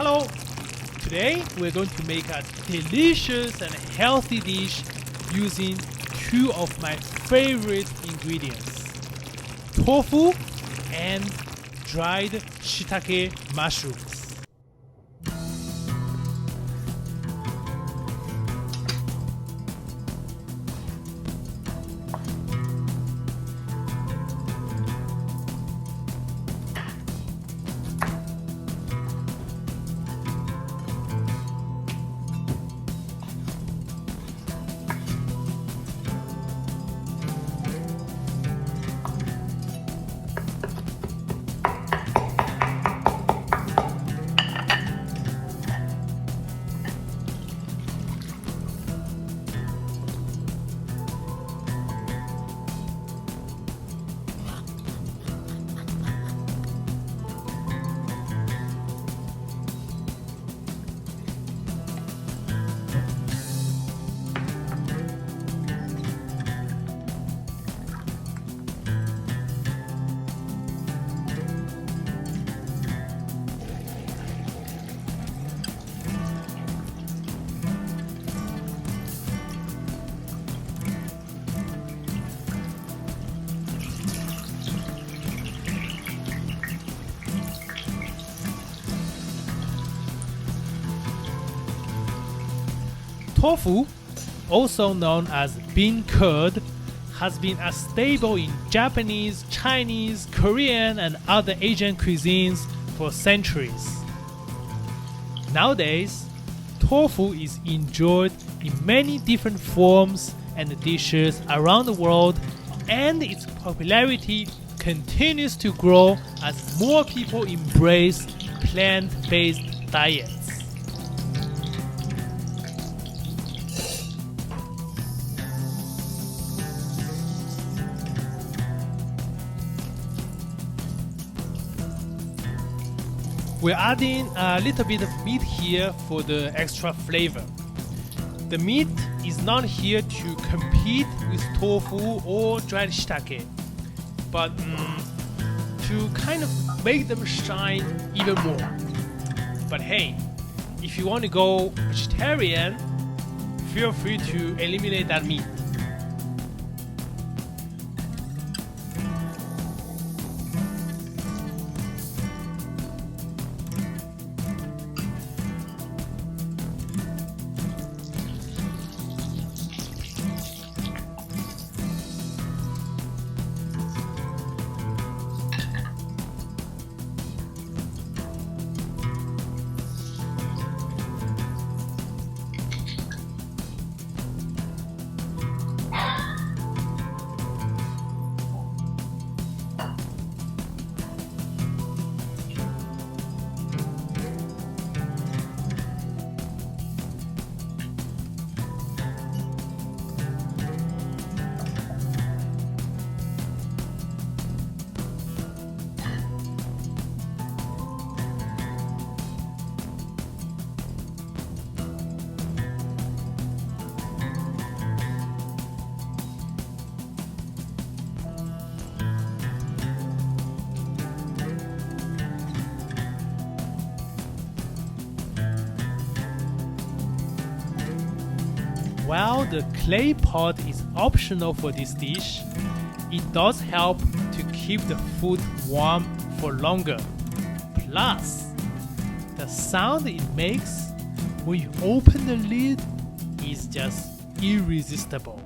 Hello! Today we're going to make a delicious and healthy dish using two of my favorite ingredients, tofu and dried shiitake mushrooms. Tofu, also known as bean curd, has been a staple in Japanese, Chinese, Korean, and other Asian cuisines for centuries. Nowadays, tofu is enjoyed in many different forms and dishes around the world, and its popularity continues to grow as more people embrace plant-based diets. We're adding a little bit of meat here for the extra flavor. The meat is not here to compete with tofu or dried shiitake, but to kind of make them shine even more. But hey, if you want to go vegetarian, feel free to eliminate that meat. While the clay pot is optional for this dish, it does help to keep the food warm for longer. Plus, the sound it makes when you open the lid is just irresistible.